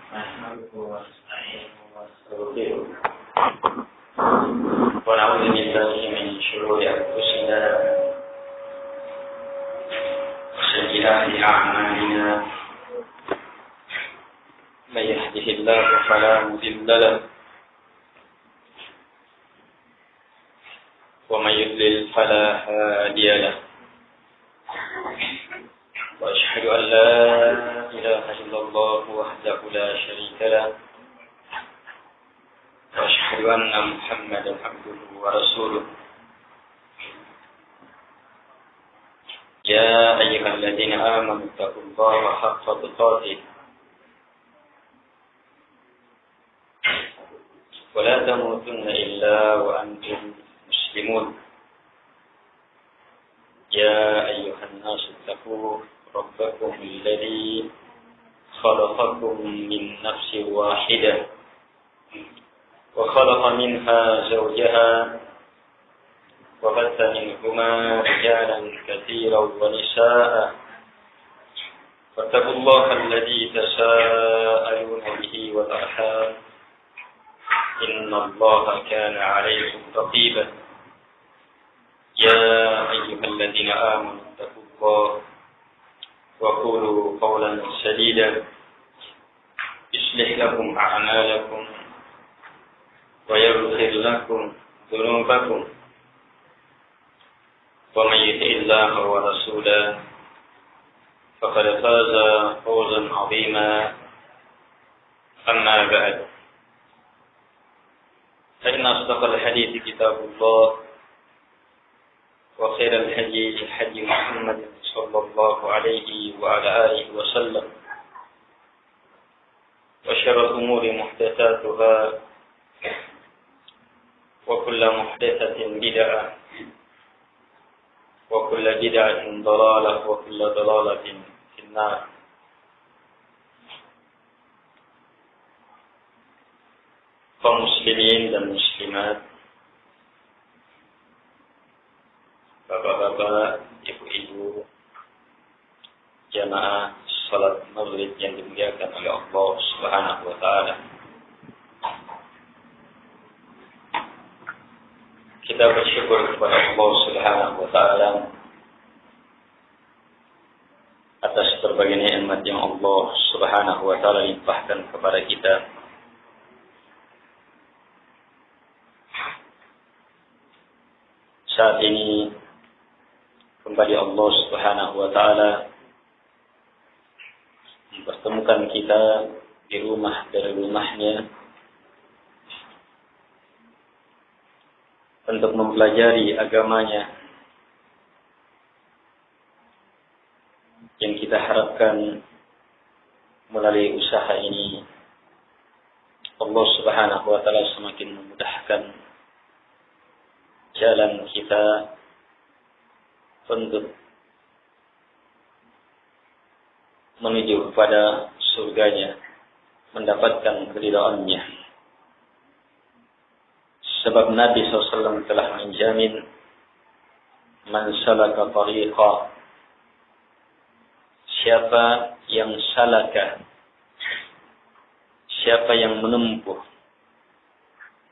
نحمده ونستعينه ونستغفره ونعوذ بالله من شرور أنفسنا وسيئات أعمالنا من يهده الله فلا مضل له ومن يضلل فلا هادي له وأشهد أن لا إله إلا الله وحده لا شريك له وأشهد أن محمدا عبده ورسوله يا أيها الذين آمنوا اتقوا الله حق تقاته ولا تموتن إلا وأنتم مسلمون يا أيها الناس اتقوا ربكم الذي خلقكم من نفس واحدة وخلق منها زوجها وبث منهما رجالا كثيرا ونساء واتقوا الله الذي تساءلون به والأرحام إن الله كان عليكم رقيبا يا أيها الذين آمنوا اتقوا الله وقولوا قولا سديدا يصلح لكم أعمالكم ويغفر لكم ذنوبكم ومن يطع الله ورسوله فقد فاز فوزا عظيما أما بعد فإن أصدق الحديث كتاب الله وخير الهدي هدي محمد صلى الله عليه وعلى آله وسلم وشر الأمور محدثاتها وكل محدثة بدعة وكل بدعة ضلالة وكل ضلالة في النار. Kaum muslimin dan muslimat, bapak-bapak, ibu-ibu, jamaah salat maghrib yang dimuliakan oleh Allah Subhanahu wa taala. Kita bersyukur kepada Allah Subhanahu wa taala atas berbagai nikmat yang Allah Subhanahu wa taala limpahkan kepada kita. Saat ini kembali Allah Subhanahu wa taala mempertemukan kita di rumah dari rumahnya untuk mempelajari agamanya yang kita harapkan melalui usaha ini Allah Subhanahu wa taala semakin memudahkan jalan kita untuk menuju kepada surganya, mendapatkan keridhaannya. Sebab Nabi SAW telah menjamin man salaka tariqa, siapa yang salaka, siapa yang menempuh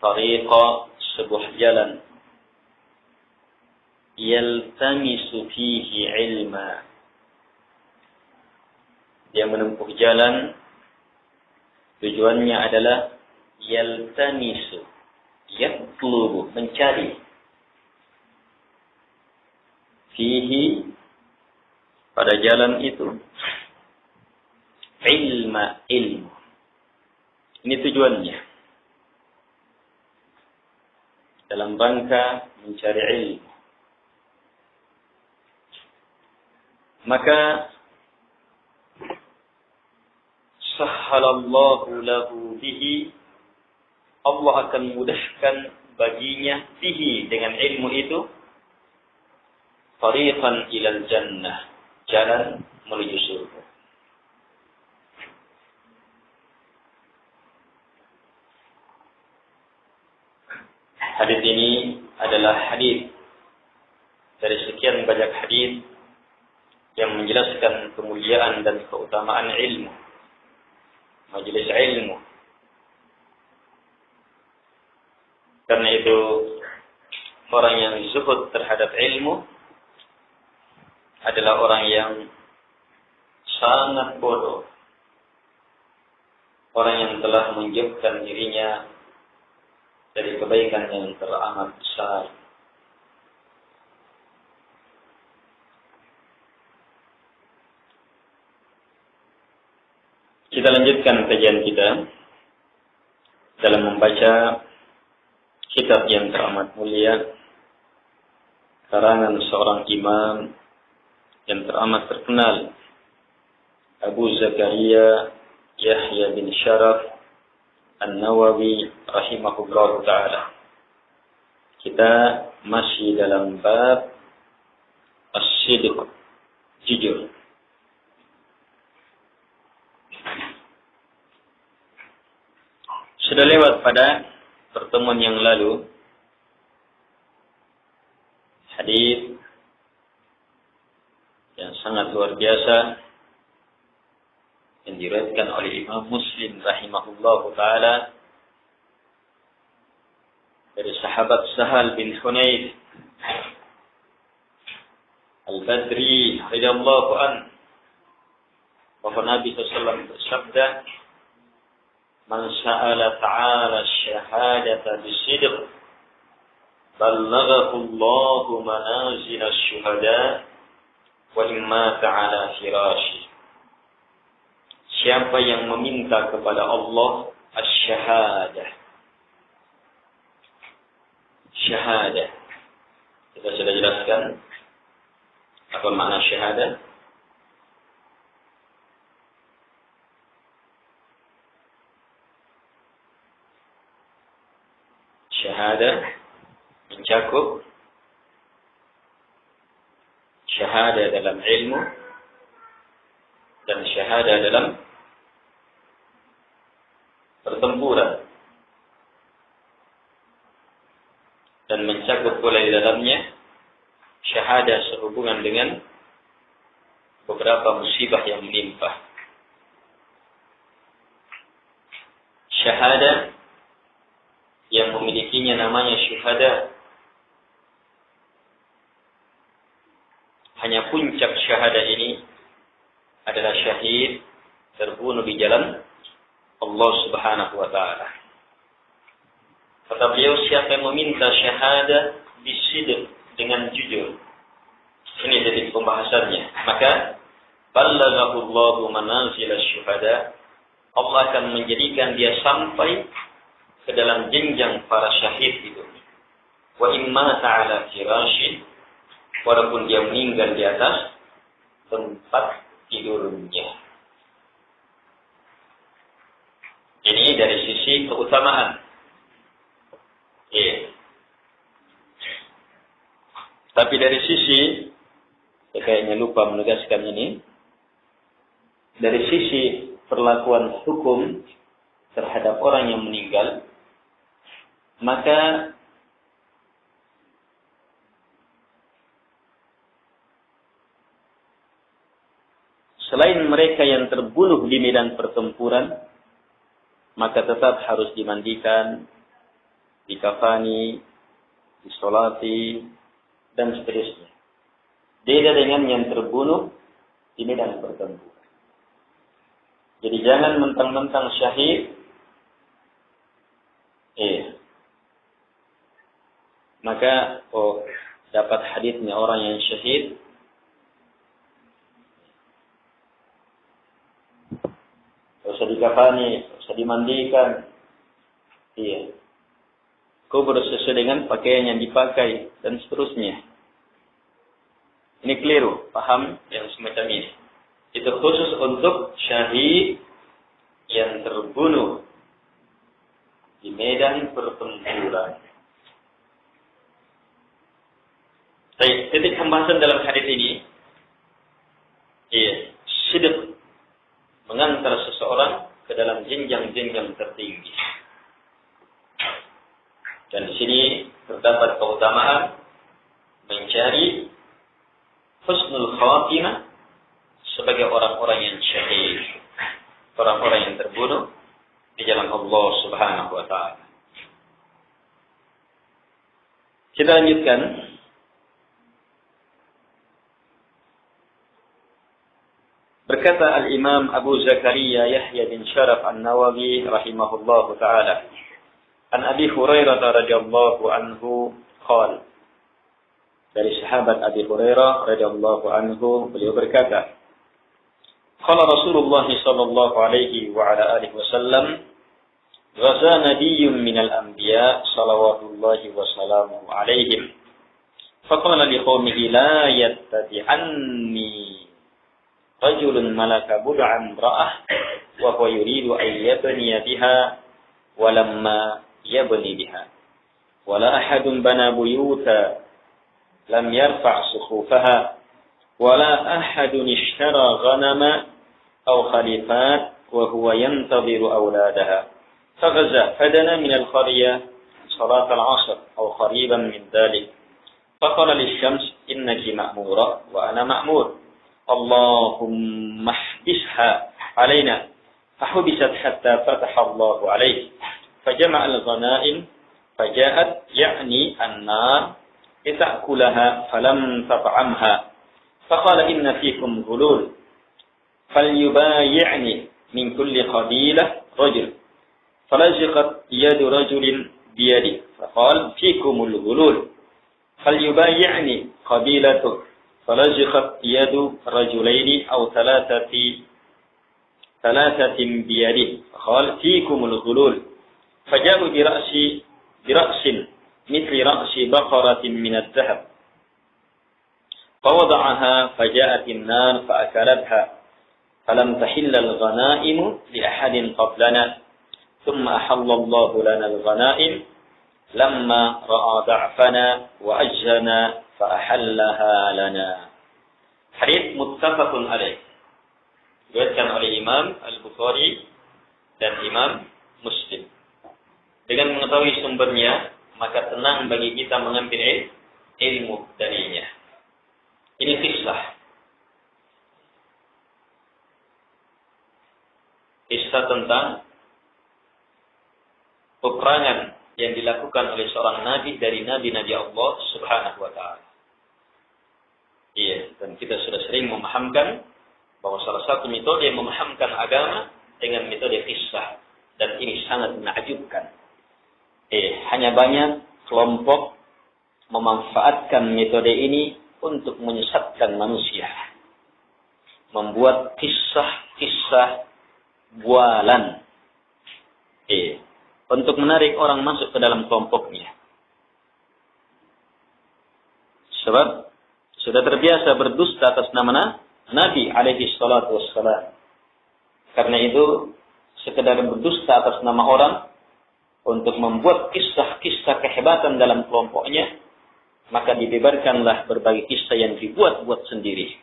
tariqa, sebuah jalan, yaltamisu fihi ilma, dia menempuh jalan, tujuannya adalah yaltamisu, yatlubu, mencari, fihi, pada jalan itu, ilma, ilmu. Ini tujuannya, dalam rangka mencari ilmu. Maka sahhalallahu lahu bihi, Allah akan mudahkan baginya bihi, dengan ilmu itu, tariqan ilal jannah, jalan menuju surga. Hadis ini adalah hadis dari sekian banyak hadis yang menjelaskan kemuliaan dan keutamaan ilmu. majelis ilmu. Karena itu orang yang zuhud terhadap ilmu adalah orang yang sangat bodoh. Orang yang telah menjauhkan dirinya dari kebaikan yang teramat besar. Kita lanjutkan kajian kita dalam membaca kitab yang teramat mulia, karangan seorang imam yang teramat terkenal, Abu Zakaria Yahya bin Sharaf An-Nawawi rahimahullah ta'ala. Kita masih dalam bab as-sidq, jujur. Sudah lewat pada pertemuan yang lalu hadis yang sangat luar biasa yang diriwayatkan oleh Imam Muslim rahimahullah taala dari sahabat Sahal bin Hunayf Al-Badri radhiyallahu anhu, bahwa Nabi SAW bersabda, "Man sa'ala ta'ala syahadata bisidq, ballaghahu Allahu manazil asy-syuhada wa imma ta'ala firashi." Siapa yang meminta kepada Allah asy-syahadah. Syahadah. Kita sudah jelaskan apa makna syahadah. Syahadah mencakup syahadah dalam ilmu dan syahadah dalam pertempuran, dan mencakup pula di dalamnya syahadah sehubungan dengan beberapa musibah yang menimpa. Syahadah yang memilikinya namanya syuhada. Hanya puncak syahadah ini adalah syahid terbunuh di jalan Allah Subhanahu wa ta'ala. Kata beliau, siapa yang meminta syahadah bisidq, dengan jujur. Ini jadi pembahasannya. Maka ballaghahu Allahu manazil asy-syuhada. Allah akan menjadikan dia sampai ke dalam jenjang para syahid itu. Wa imma ta'ala firashin, walaupun dia meninggal di atas tempat tidurnya. Ini dari sisi keutamaan. Tapi dari sisi, saya kayaknya lupa menegaskan ini, dari sisi perlakuan hukum terhadap orang yang meninggal, maka selain mereka yang terbunuh di medan pertempuran, maka tetap harus dimandikan, dikafani, disolati, dan seterusnya. Beda dengan yang terbunuh di medan pertempuran. Jadi jangan mentang-mentang syahid, maka dapat haditsnya orang yang syahid, usah dikafani, usah dimandikan. Kubur sesuai dengan pakaian yang dipakai dan seterusnya. Ini keliru, paham yang semacam ini. Itu khusus untuk syahid yang terbunuh di medan pertempuran. Baik, titik pembahasan dalam hadis ini, sidq, mengantar seseorang ke dalam jenjang-jenjang tertinggi. Dan di sini terdapat keutamaan mencari husnul khatimah sebagai orang-orang yang syahid. orang-orang yang terbunuh di jalan Allah Subhanahu wa taala. Kita lanjutkan. Berkata Al-Imam Abu Zakaria Yahya bin Syaraf An-Nawawi rahimahullahu taala, an Abi Hurairah radhiyallahu anhu qala, dari sahabat Abi Hurairah radhiyallahu anhu, beliau berkata, qala Rasulullah sallallahu alaihi wa ala alihi wasallam, ghaza nabiyyun minal anbiya salawatullahi wa salamuhu alaihim, faqala liqaumihi la yattabi'anni rajulun malaka bud'an ra'ah wa huwa yuridu an yabniya biha wa lamma yabni biha wa la ahadun bana buyuta lam yarfa' sukhufaha wa la ahadun ishtara ghanama aw khalifat wa huwa yantadhiru awladaha faghaza fadana min al-qaryah salat al-'asr aw qariban min dhalik faqala lish-shams innaki ma'mura wa ana ma'mur Allahumma ihbisha alaina fahubisat hatta fataha Allah alaihi fajama'a al-ghanaim faja'at ya'ni an-nar lita'kulaha falam tat'amha faqala inna fikum ghulul falyubayi'ni min kulli qabilah rajul falaziqat yadu rajulin biyadi faqala fikumul ghulul falyubayi'ni qabilatuh فلزقت يد رجلين أو ثلاثة بيده فقال فيكم الغلول فجاءوا برأس مثل رأس بقرة من الذهب فوضعها فجاءت النار فأكلتها فلم تحل الغنائم لأحد قبلنا ثم أحل الله لنا الغنائم لما رأى ضعفنا وأجهنا fa'ahallaha lana. Hadits muttafaqun alaih. Diriwayatkan oleh Imam Al-Bukhari dan Imam Muslim. Dengan mengetahui sumbernya, maka tenang bagi kita mengambil ilmu darinya. Ini kisah. Kisah tentang peperangan yang dilakukan oleh seorang nabi dari nabi-nabi Allah Subhanahu wa taala. Iya, dan kita sudah sering memahamkan bahwa salah satu metode yang memahamkan agama dengan metode kisah, dan ini sangat menakjubkan. Hanya banyak kelompok memanfaatkan metode ini untuk menyesatkan manusia, membuat kisah-kisah bualan, untuk menarik orang masuk ke dalam kelompoknya. Sebab sudah terbiasa berdusta atas nama Nabi alaihi salatu wassalam. Karena itu, sekedar berdusta atas nama orang untuk membuat kisah-kisah kehebatan dalam kelompoknya, maka dibebarkanlah berbagai kisah yang dibuat-buat sendiri.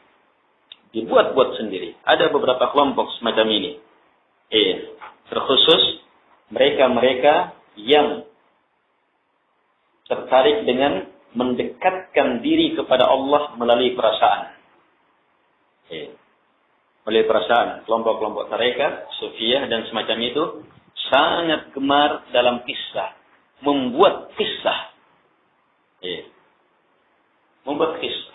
Dibuat-buat sendiri. Ada beberapa kelompok semacam ini. Terkhusus mereka-mereka yang tertarik dengan mendekatkan diri kepada Allah melalui perasaan. Melalui perasaan. Kelompok-kelompok tarekat, sufiah, dan semacam itu sangat gemar dalam kisah. Membuat kisah. Membuat kisah.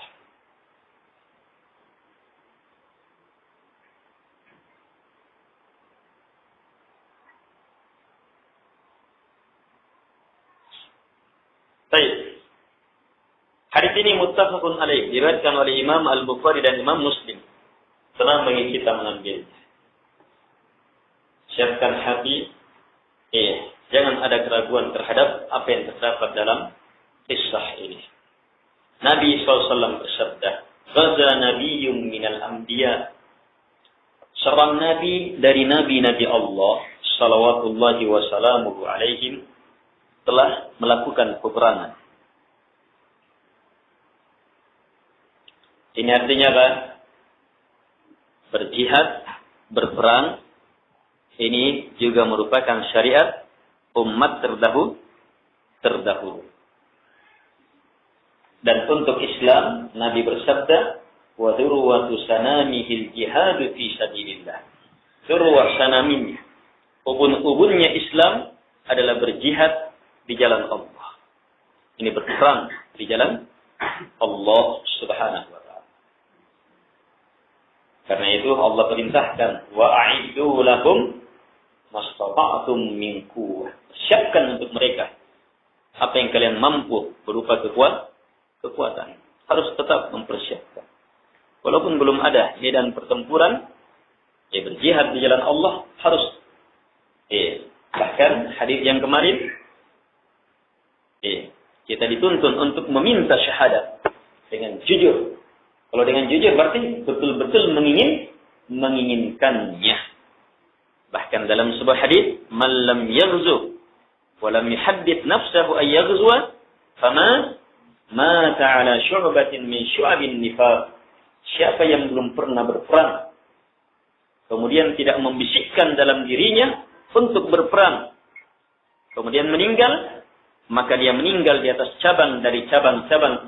Baik. Hadis ini muttafaqun alaih, diriwayatkan oleh Imam Al-Bukhari dan Imam Muslim. Senang bagi kita mengambil. Siapkan hati. Jangan ada keraguan terhadap apa yang terdapat dalam kisah ini. Nabi SAW bersabda, "Ghaza nabiyyun minal anbiya." Seorang nabi dari nabi-nabi Allah, salawatullahi wa salamuhu alaihim, telah melakukan peperangan. Ini artinya apa? Berjihad, berperang, ini juga merupakan syariat umat terdahulu. Dan untuk Islam, Nabi bersabda, "Wa dhurwatu sanamihil jihadu fi sabilillah." Zurwah sanaminya, ubun-ubunnya Islam adalah berjihad di jalan Allah. Ini berperang di jalan Allah Subhanahu wa taala. Karena itu Allah perintahkan wa a'iddu lahum mastata'tum min quwwah. Siapkan untuk mereka apa yang kalian mampu berupa kekuatan. Harus tetap mempersiapkan. Walaupun belum ada medan pertempuran, berjihad di jalan Allah harus. Bahkan hadis yang kemarin, kita dituntun untuk meminta syahadat dengan jujur. Kalau dengan jujur berarti betul-betul menginginkannya. Bahkan dalam sebuah hadis, "Man lam yaghzu wa lam yuhaddith nafsahu ay yaghzuwa, fama mata 'ala syu'batin min syu'abin nifaq." Siapa yang belum pernah berperang, kemudian tidak membisikkan dalam dirinya untuk berperang, kemudian meninggal, maka dia meninggal di atas cabang dari cabang-cabang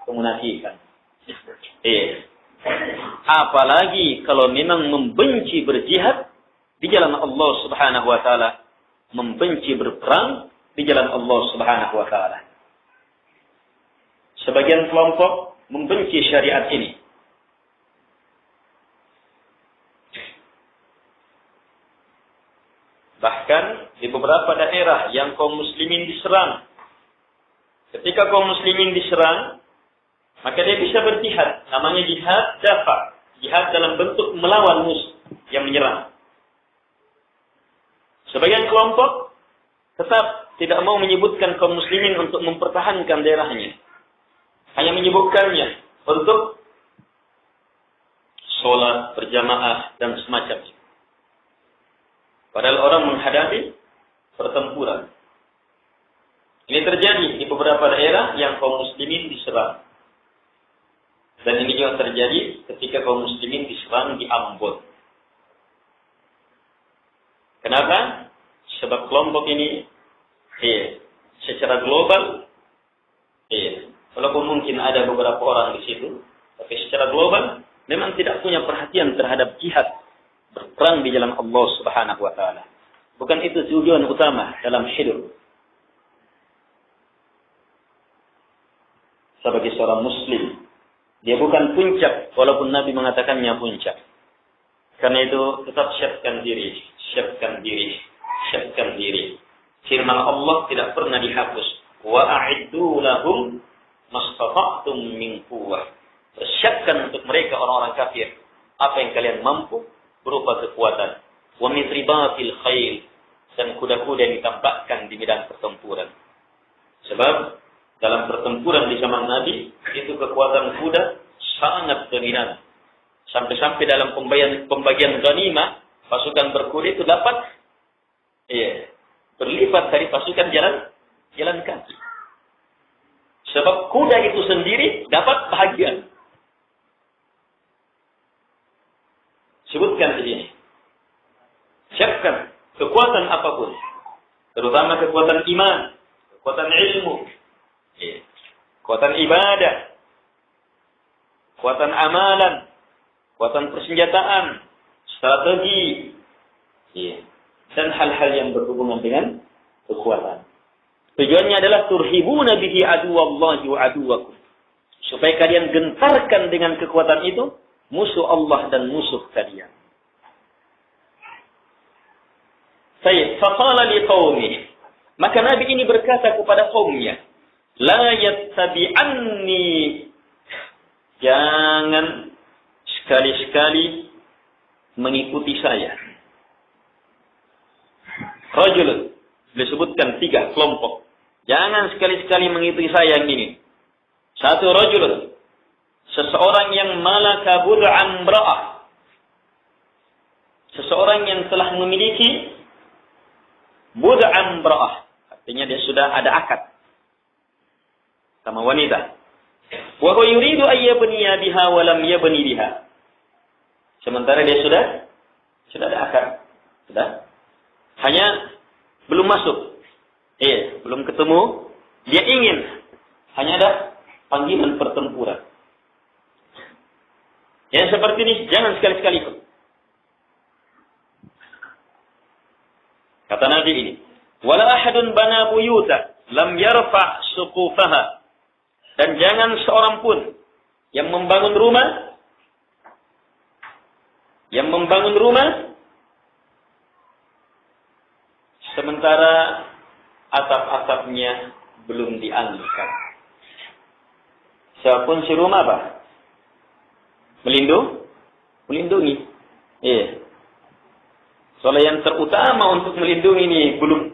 kemunafikan. Apalagi kalau memang membenci berjihad di jalan Allah Subhanahu wa taala, membenci berperang di jalan Allah Subhanahu wa taala. Sebagian kelompok membenci syariat ini. Bahkan di beberapa daerah yang kaum muslimin diserang. Ketika kaum muslimin diserang, maka dia bisa berjihad. Namanya jihad dafa. Jihad dalam bentuk melawan musuh yang menyerang. Sebagian kelompok tetap tidak mau menyebutkan kaum muslimin untuk mempertahankan daerahnya. Hanya menyebutkannya untuk sholat berjamaah dan semacamnya. Padahal orang menghadapi pertempuran. Ini terjadi di beberapa daerah yang kaum muslimin diserang. Dan ini juga terjadi ketika kaum muslimin diserang di Ambon. Kenapa? Sebab kelompok ini secara global, walaupun mungkin ada beberapa orang di situ, tapi secara global memang tidak punya perhatian terhadap jihad berperang di jalan Allah Subhanahu wa taala. Bukan itu tujuan utama dalam hidup. Sebagai seorang muslim, dia bukan puncak walaupun Nabi mengatakannya puncak. Karena itu tetap siapkan diri, siapkan diri, siapkan diri. Firman Allah tidak pernah dihapus. Wa a'iddu lahum mastata'tum min quwwah. Persiapkan untuk mereka orang-orang kafir apa yang kalian mampu berupa kekuatan. Wa min ribatil khail, dan kuda-kuda yang ditampakkan di medan pertempuran. Sebab dalam pertempuran di zaman Nabi itu kekuatan kuda sangat dominan. Sampai-sampai dalam pembagian ghanimah, pasukan berkuda itu dapat berlipat dari pasukan jalan kaki. Sebab kuda itu sendiri dapat bahagian. Sebutkan di sini. Siapkan kekuatan apapun. Terutama kekuatan iman, kekuatan ilmu, kekuatan ibadah, kekuatan amalan, kekuatan persenjataan, strategi, dan hal-hal yang berhubungan dengan kekuatan. Tujuannya adalah turhibuna bihi aduwallahi wa aduwakum. Supaya kalian gentarkan dengan kekuatan itu musuh Allah dan musuh kalian. Baik, faqala liqaumi. Maka Nabi ini berkata kepada kaumnya, la yattabi'anni. Jangan sekali-sekali mengikuti saya. Rajul, disebutkan 3 kelompok. Jangan sekali-sekali mengikuti saya yang ini. 1 rajul, seseorang yang malaka bud'an imra'ah. Seseorang yang telah memiliki bud'an imra'ah. Artinya dia sudah ada akad sama wanita. Wa huwa yuridu an yabniya biha wa lam yabni biha. Sementara dia sudah ada akad. Sudah. Hanya belum masuk. Belum ketemu. Dia ingin. Hanya ada panggilan pertempuran. Yang seperti ini jangan sekali-sekali ikut. Kata Nabi ini, wala ahadun bana buyuta lam yarfa' suqufaha. Dan jangan seorang pun yang membangun rumah sementara atap-atapnya belum diangkat. Siapapun si rumah apa? Melindungi. Iya. Soalnya yang terutama untuk melindungi ini belum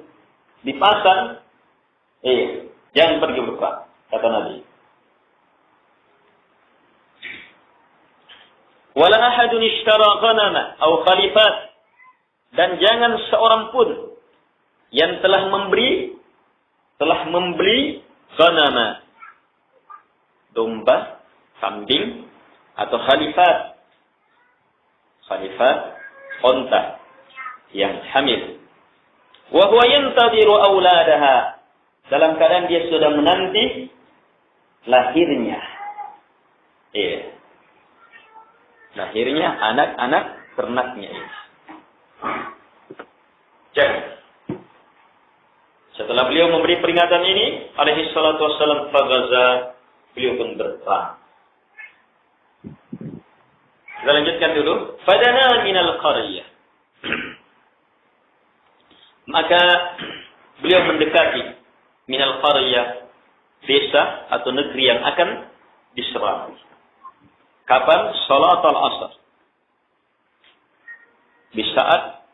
dipasang. Iya. Jangan pergi berperang, kata Nabi. Wala ahadun ishtara ghanama aw khalifat. Dan jangan seorang pun yang telah membeli ghanama, domba, kambing, atau khalifat unta yang hamil. Wa huwa yantadhiru auladaha, dalam keadaan dia sudah menanti lahirnya. Lahirnya anak-anak ternaknya ini. Jangan. Setelah beliau memberi peringatan ini, alaihi salatu wassalam, fagaza, beliau pun berperang. Kita lanjutkan dulu. Fadana minal qaryah. Maka beliau mendekati minal qaryah, desa atau negeri yang akan diserang. Kapan? Salat al-asar. Di saat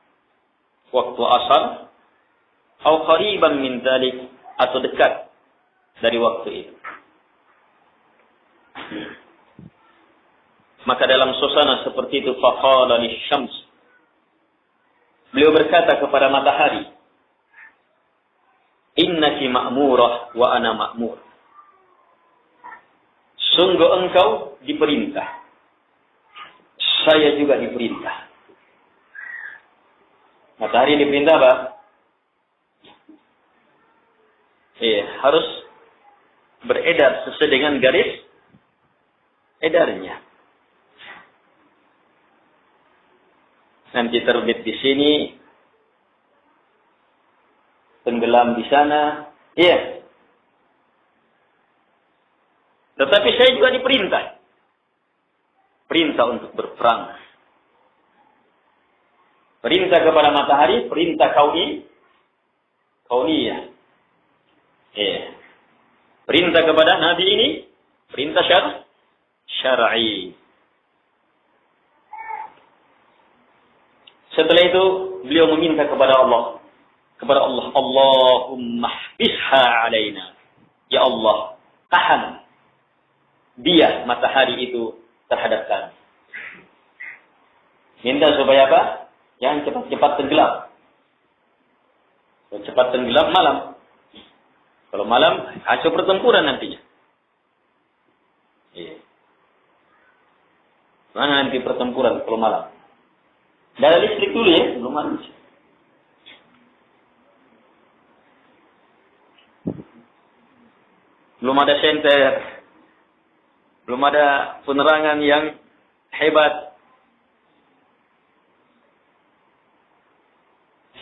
waktu asar, atau qariban min dzalik, atau dekat dari waktu itu. Maka dalam suasana seperti itu, faqala lisyams, beliau berkata kepada matahari, innaki ma'murah wa ana ma'mur. Sungguh engkau diperintah, saya juga diperintah. Matahari diperintah apa? Harus beredar sesuai dengan garis edarnya. Nanti terbit di sini, tenggelam di sana. Iya. Tetapi saya juga diperintah. Perintah untuk berperang. Perintah kepada matahari, perintah kauniyah. Iya. Perintah kepada Nabi ini, perintah syar'i. Setelah itu beliau meminta kepada Allah, Allahumma hbisha alaina. Ya Allah, tahan dia matahari itu terhadap kami. Minta supaya apa? Jangan cepat-cepat tenggelam. Kalau cepat tenggelam malam. Kalau malam hasil pertempuran nantinya. Iya. Mana nanti pertempuran kalau malam? Tidak ada listrik dulu ya, belum ada. Belum ada senter. Belum ada penerangan yang hebat.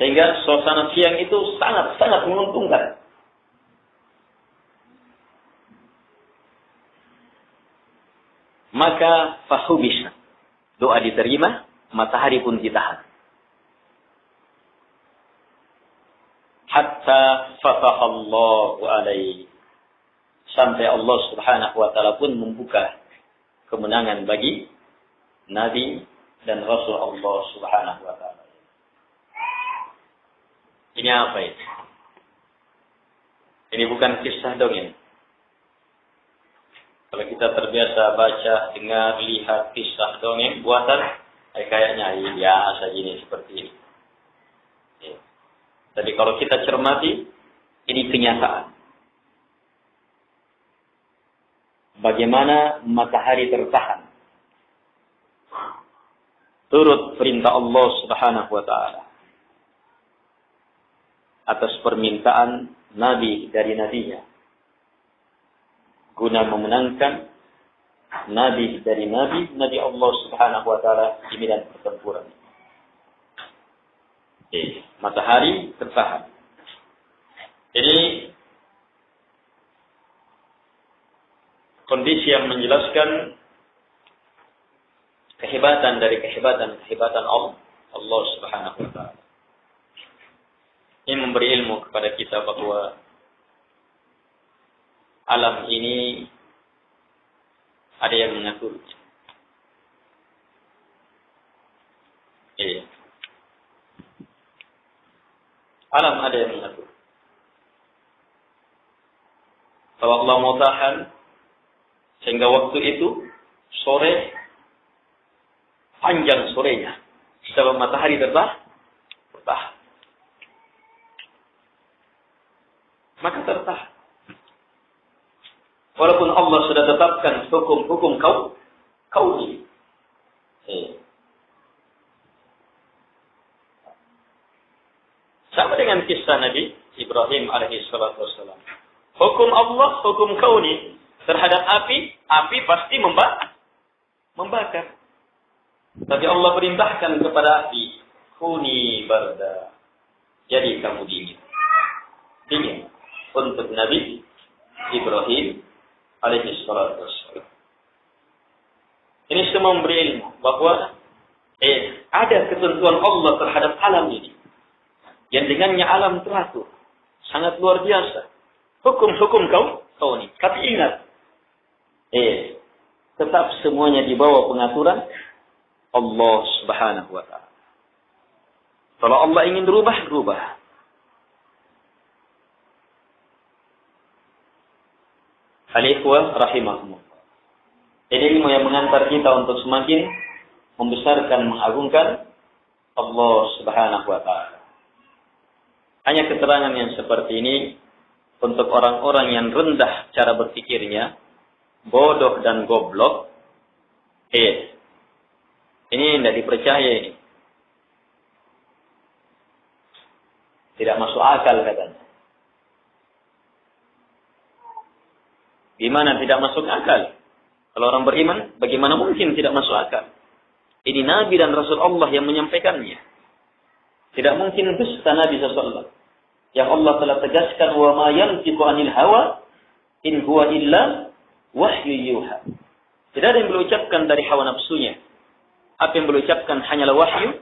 Sehingga suasana siang itu sangat-sangat menguntungkan. Maka fahubisna. Doa diterima, matahari pun ditahan. Hatta fatahallahu alaihi. Sampai Allah subhanahu wa ta'ala pun membuka kemenangan bagi Nabi dan Rasul Allah subhanahu wa ta'ala. Ini apa itu? Ini bukan kisah dongeng. Kalau kita terbiasa baca, dengar, lihat kisah dongeng buatan, kayaknya ya saja ini seperti ini. Ya. Tapi kalau kita cermati, ini kenyataan. Bagaimana matahari tertahan turut perintah Allah subhanahu wa ta'ala atas permintaan Nabi dari Nabinya, guna memenangkan Nabi dari Nabi Allah subhanahu wa ta'ala di medan pertempuran. Matahari tertahan. Ini kondisi yang menjelaskan kehebatan dari kehebatan Allah Subhanahu wa taala. Ini memberi ilmu kepada kita bahwa alam ini ada yang mengatur. Iya. Alam ada yang mengatur. Kalau Allah mau tahan sehingga waktu itu sore panjang sorenya, sebab matahari tertahan, maka tertahan. Walaupun Allah sudah tetapkan hukum-hukum kauni. Sama dengan kisah Nabi Ibrahim alaihi salatu wassalam. Hukum Allah, hukum kauni terhadap api pasti membakar. Tapi Allah perintahkan kepada api, kuni barda. Jadi kamu dingin. Dingin untuk Nabi Ibrahim alaihi salatu wassalam. Ini semua memberi ilmu bahwa ada ketentuan Allah terhadap alam ini. Yang dengannya alam teratur. Sangat luar biasa. Hukum-hukum kauni. Tapi ingat. Tetap semuanya di bawah pengaturan Allah Subhanahu wa ta'ala. Kalau Allah ingin rubah. Al-ikhwah rahimahumullah. Ini ilmu yang mengantar kita untuk semakin membesarkan, mengagungkan Allah Subhanahu wa ta'ala. Hanya keterangan yang seperti ini untuk orang-orang yang rendah cara berpikirnya, bodoh dan goblok. Ini tidak dipercaya ini. Tidak masuk akal katanya. Gimana tidak masuk akal? Kalau orang beriman, bagaimana mungkin tidak masuk akal? Ini Nabi dan Rasul Allah yang menyampaikannya. Tidak mungkin dusta Nabi SAW. Yang Allah telah tegaskan, wa ma yantiqu anil hawa in huwa illa wahyu yuha. Tidak ada yang beliau ucapkan dari hawa nafsunya. Apa yang beliau ucapkan hanyalah wahyu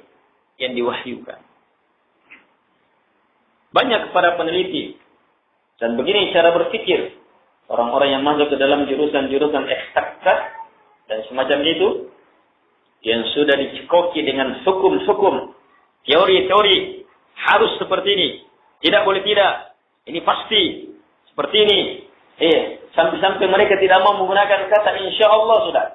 yang diwahyukan. Banyak para peneliti dan begini cara berpikir orang-orang yang masuk ke dalam jurusan-jurusan ekstrak dan semacam itu yang sudah dicekoki dengan hukum-hukum, teori-teori harus seperti ini, tidak boleh tidak, ini pasti seperti ini. Sampai-sampai mereka tidak mau menggunakan kata insya Allah sudah.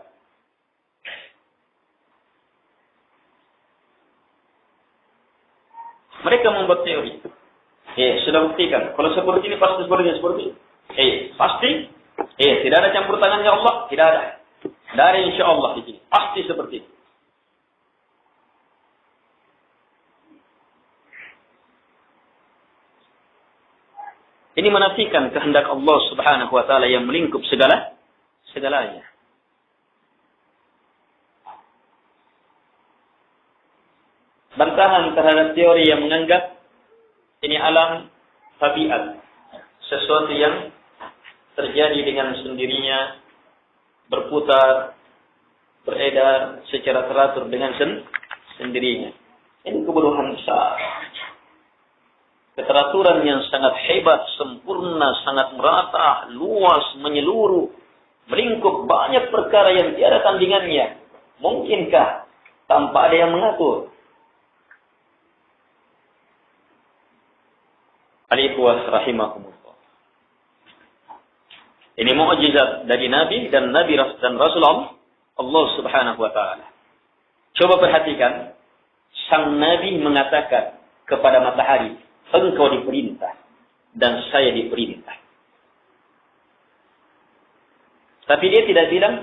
Mereka membuat teori. Sudah buktikan. Kalau seperti ini pasti seperti ini. Pasti. Tidak ada campur tangannya Allah. Tidak ada. Dari insya Allah di sini. Pasti seperti ini. Ini menafikan kehendak Allah Subhanahu wa taala yang melingkup segalanya. Bantahan terhadap teori yang menganggap ini alam tabiat, sesuatu yang terjadi dengan sendirinya, berputar, beredar secara teratur dengan sendirinya. Ini kebodohan besar. Keteraturan yang sangat hebat, sempurna, sangat merata, luas, menyeluruh, melingkup banyak perkara yang tiada tandingannya. Mungkinkah tanpa ada yang mengatur? Al-ikhwah rahimahumullah. Ini mukjizat dari Nabi dan Rasulullah Allah Subhanahu wa taala. Coba perhatikan, sang Nabi mengatakan kepada matahari, engkau diperintah dan saya diperintah. Tapi dia tidak bilang,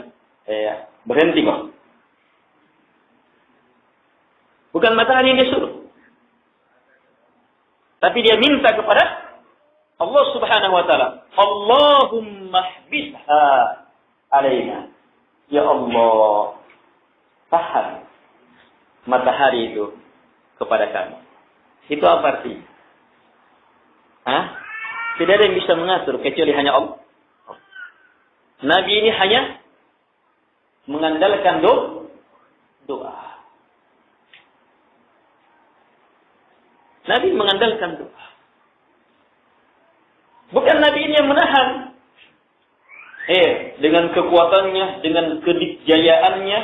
berhenti kok. Bukan matahari yang disuruh. Tapi dia minta kepada Allah Subhanahu wa taala, Allahumma hbisha alaina. Ya Allah, tahan matahari itu kepada kami. Itu apa artinya? Hah? Tidak ada yang bisa mengatur kecuali hanya Allah. Nabi ini hanya mengandalkan doa. Nabi mengandalkan doa. Bukan Nabi ini yang menahan. Dengan kekuatannya, dengan kedikjayaannya,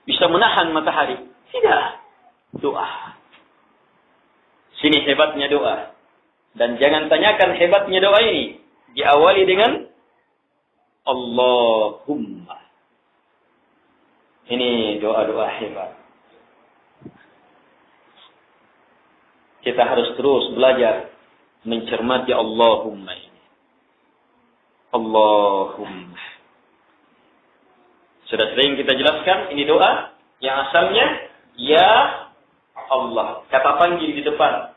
bisa menahan matahari. Tidak. Doa. Sini hebatnya doa. Dan jangan tanyakan hebatnya doa ini. Diawali dengan Allahumma. Ini doa-doa hebat. Kita harus terus belajar mencermati Allahumma ini. Allahumma. Sudah sering kita jelaskan, ini doa yang asalnya ya Allah. Kata panggil di depan.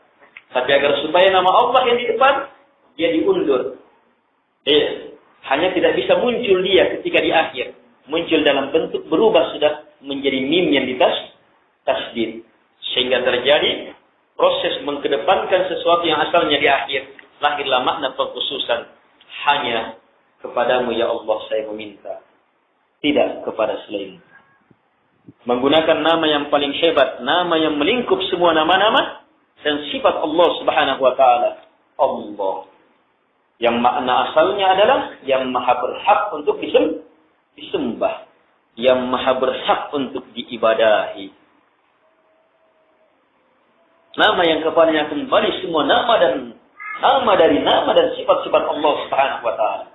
Tapi agar supaya nama Allah yang di depan, dia diundur. Hanya tidak bisa muncul dia ketika di akhir. Muncul dalam bentuk berubah sudah menjadi mim yang tasdid. Sehingga terjadi proses mengkedepankan sesuatu yang asalnya di akhir. Lahirlah makna pengkhususan. Hanya kepadamu ya Allah saya meminta. Tidak kepada selain. Menggunakan nama yang paling hebat. Nama yang melingkup semua nama-nama. Dan sifat Allah subhanahu wa ta'ala. Allah. Yang makna asalnya adalah yang maha berhak untuk disembah. Yang maha berhak untuk diibadahi. Nama yang kepadanya kembali semua nama dan sifat-sifat Allah subhanahu wa ta'ala.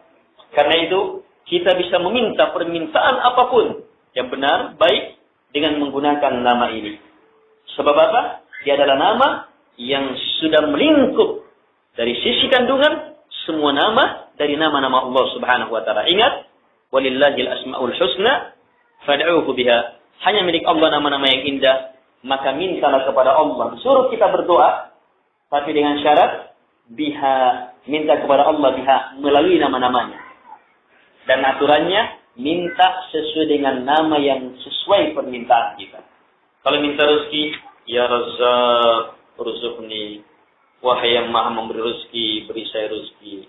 Karena itu, kita bisa meminta permintaan apapun yang benar, baik, dengan menggunakan nama ini. Sebab apa? Dia adalah nama yang sudah melingkup dari sisi kandungan semua nama dari nama-nama Allah subhanahu wa ta'ala. Ingat, walillahil asma'ul husna, fad'uhu biha. Hanya milik Allah nama-nama yang indah, maka mintalah kepada Allah. Suruh kita berdoa, tapi dengan syarat, biha, minta kepada Allah biha, melalui nama-namanya. Dan aturannya, minta sesuai dengan nama yang sesuai permintaan kita. Kalau minta rezeki, ya Razzaq, urzuqni. Wahai yang maha memberi rezeki, beri saya rezeki.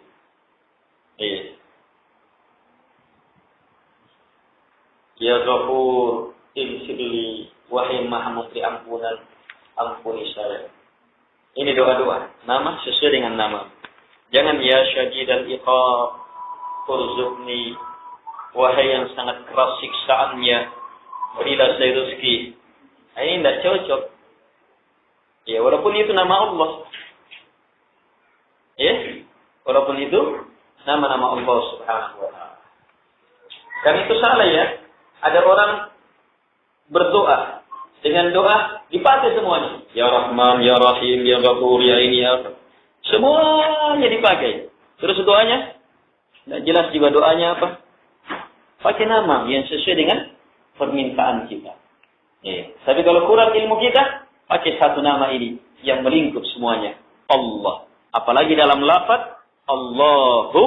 Ya Ghafur, ighfirli. Wahai yang maha memberi ampunan, ampuni saya. Ini doa-doa. Nama sesuai dengan nama. Jangan ya syadid al-iqab, urzuqni. Wahai yang sangat keras siksaannya, berilah saya rezeki. Ini tidak cocok. Ya, walaupun itu nama Allah. Ya, walaupun itu nama-nama Allah subhanahu wa ta'ala. Dan itu salah ya. Ada orang berdoa. Dengan doa dipakai semuanya. Ya Rahman, Ya Rahim, Ya Ghafur, Ya ini, Ya Rahim. Semuanya dipakai. Terus doanya? Tidak jelas juga doanya apa. Pakai nama yang sesuai dengan permintaan kita. Ya. Tapi kalau kurang ilmu kita, pakai satu nama ini yang melingkup semuanya. Allah. Apalagi dalam lafaz Allahumma.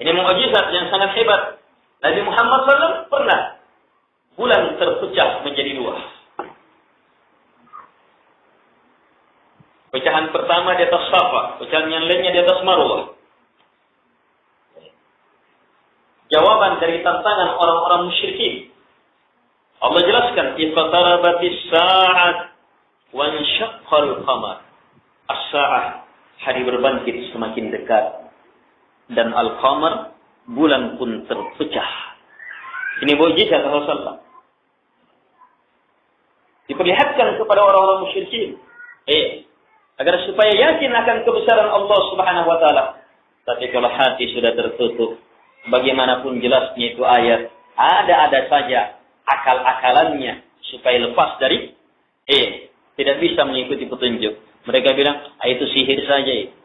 Ini mukjizat yang sangat hebat. Nabi Muhammad SAW pernah bulan terpecah menjadi dua. Pecahan pertama di atas Safa, pecahan yang lainnya di atas Marwah. Jawaban dari tantangan orang-orang musyrikin. Allah jelaskan, "Iqtarabatis sa'at wa insyaqqal qamar." As-sa'ah, hari berbangkit semakin dekat. Dan al-qamar, bulan pun terpecah. Ini mukjizat Rasulullah. Diperlihatkan kepada orang-orang musyrikin. Agar supaya yakin akan kebesaran Allah Subhanahu wa taala. Tapi kalau hati sudah tertutup, bagaimanapun jelasnya itu ayat, ada saja akal-akalannya supaya lepas dari tidak bisa mengikuti petunjuk. Mereka bilang, itu sihir saja itu.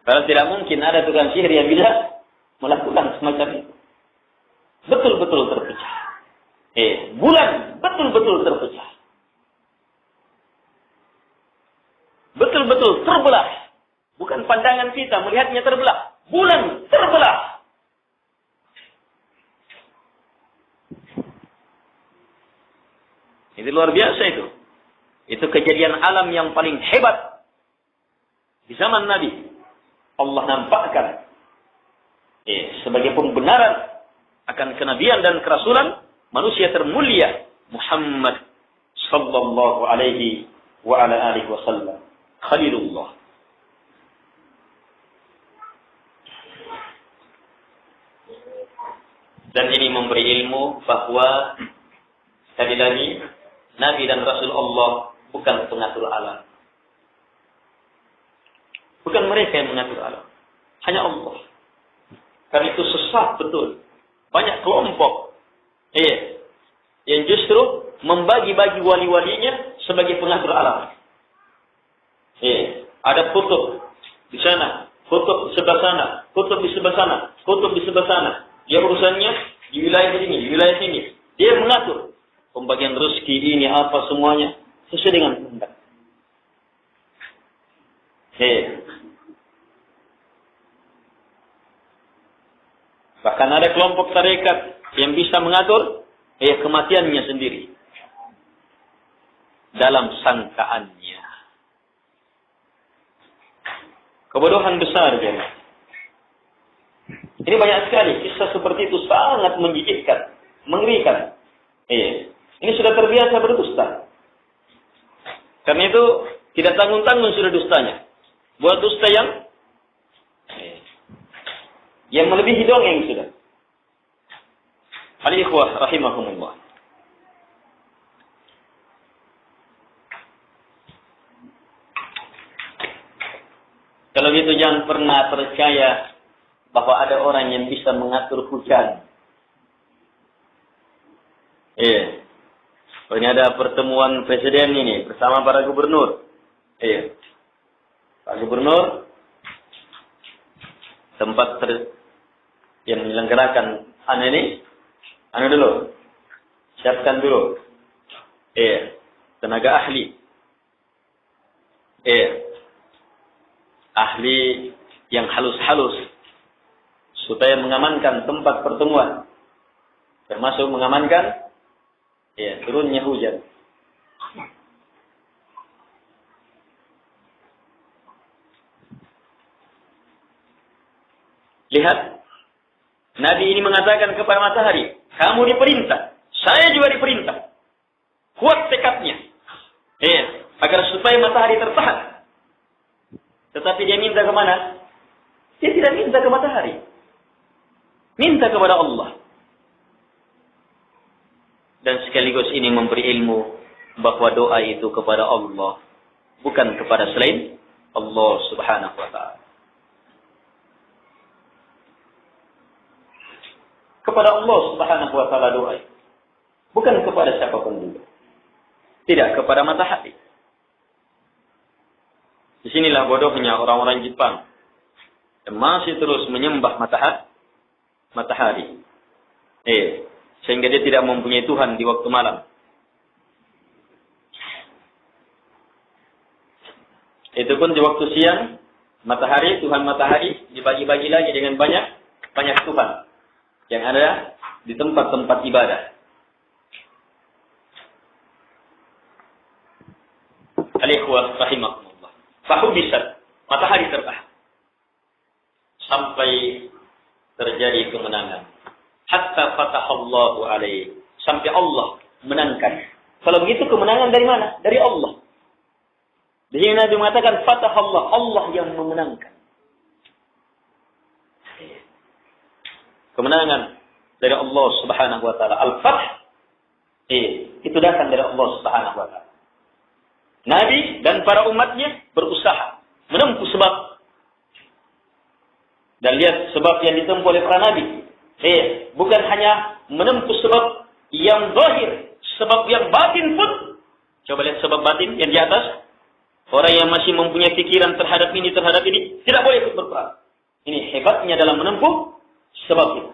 Kalau tidak mungkin ada tukang sihir yang bisa melakukan semacam itu. Betul-betul terpecah. Bulan betul-betul terpecah. Betul-betul terbelah. Bukan pandangan kita melihatnya terbelah. Bulan terbelah. Itu luar biasa itu. Itu kejadian alam yang paling hebat di zaman Nabi. Allah nampakkan sebagai pembenaran akan kenabian dan kerasulan manusia termulia Muhammad sallallahu alaihi wa ala alihi wasallam, Khalilullah. Dan ini memberi ilmu bahwa sekali lagi Nabi dan Rasul Allah bukan pengatur alam. Bukan mereka yang mengatur alam. Hanya Allah. Karena itu sesat betul. Banyak kelompok yang justru membagi-bagi wali-walinya sebagai pengatur alam. Ada kutub di sana, kutub di sebelah sana, kutub di sebelah sana, kutub di sebelah sana. Dia urusannya di wilayah ini, di wilayah sini. Dia mengatur pembagian rezeki ini apa semuanya sesuai dengan kehendak. Bahkan ada kelompok tarekat yang bisa mengatur kematiannya sendiri dalam sangkaannya. Kebodohan besar dia. Ini banyak sekali kisah seperti itu, sangat menjijikkan, mengerikan. Ini sudah terbiasa berdusta. Karena itu tidak tanggung-tanggung sudah dustanya. Buat dusta yang melebihi dongeng sudah. Al-ikhwah rahimahumullah. Kalau gitu jangan pernah percaya bahwa ada orang yang bisa mengatur hujan. Ini ada pertemuan presiden ini bersama para gubernur. Pak Gubernur tempat yang menyelenggarakan dulu. Siapkan dulu. Tenaga ahli. Ahli yang halus-halus supaya mengamankan tempat pertemuan, termasuk mengamankan turunnya hujan. Lihat, Nabi ini mengatakan kepada matahari, kamu diperintah, saya juga diperintah. Kuat tekadnya, agar supaya matahari tertahan. Tetapi dia minta kemana? Dia tidak minta ke matahari. Minta kepada Allah. Dan sekaligus ini memberi ilmu bahwa doa itu kepada Allah, bukan kepada selain Allah subhanahu wa ta'ala. Kepada Allah subhanahu wa ta'ala doa itu. Bukan kepada siapapun juga. Tidak kepada matahari. Disinilah bodohnya orang-orang Jepang yang masih terus menyembah matahari. Sehingga dia tidak mempunyai Tuhan di waktu malam. Itu pun di waktu siang, Tuhan matahari dibagi-bagi lagi dengan banyak Tuhan yang ada di tempat-tempat ibadah. Al-ikhwah rahimahumullah. Fahubisat, matahari tertahan sampai terjadi kemenangan. Hatta fatahallahu alaihi, sampai Allah menangkan. Kalau begitu kemenangan dari mana? Dari Allah. Di sini Nabi mengatakan fatahallah, Allah yang memenangkan. Kemenangan dari Allah Subhanahu wa taala. Al-Fath itu datang dari Allah Subhanahu wa taala. Nabi dan para umatnya berusaha menempuh sebab. Dan lihat sebab yang ditempuh oleh para nabi. Bukan hanya menempuh sebab yang zahir, sebab yang batin pun. Coba lihat sebab batin yang di atas. Orang yang masih mempunyai pikiran terhadap ini, tidak boleh ikut berperang. Ini hebatnya dalam menempuh sebab itu.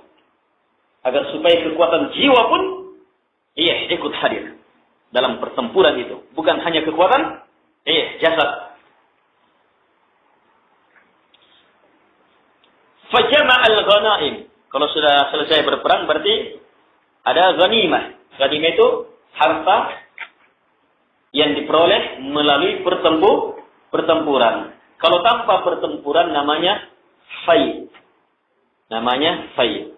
Agar supaya kekuatan jiwa pun ikut hadir dalam pertempuran itu. Bukan hanya kekuatan jasad. Fajama al-ghanaim. Kalau sudah selesai berperang berarti ada ghanimah. Ghanimah itu harta yang diperoleh melalui pertempuran. Kalau tanpa pertempuran namanya fai. Namanya fai.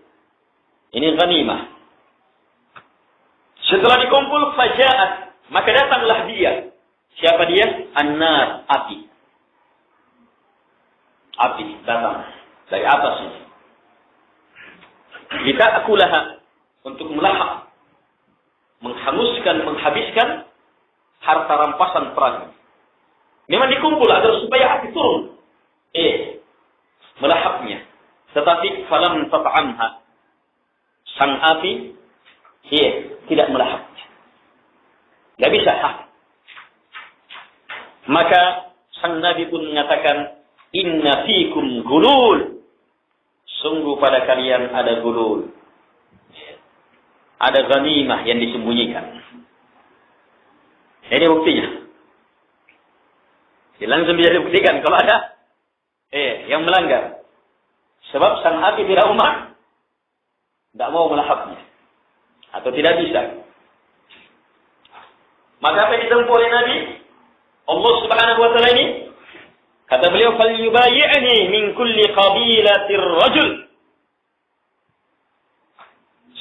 Ini ghanimah. Setelah dikumpul faja'at, maka datanglah dia. Siapa dia? An-nar, api. Api datang dari atas ini. Kita akulaha untuk melahap, menghanguskan, menghabiskan harta rampasan perang. Memang dikumpul agar supaya api turun. Melahapnya. Tetapi falam tat'amha. Sang api tidak melahapnya. Tidak bisa. Maka sang Nabi pun mengatakan, inna fikum gulul. Sungguh pada kalian ada gulul. Ada ghanimah yang disembunyikan. Ini buktinya. Langsung bisa dibuktikan kalau ada yang melanggar. Sebab sang api tidak mau melahapnya. Atau tidak bisa. Maka apa yang ditempuh oleh Nabi? Allah Subhanahu wa ta'ala ini, kata beliau, falyubayi'ni min kulli qabilatir rajul.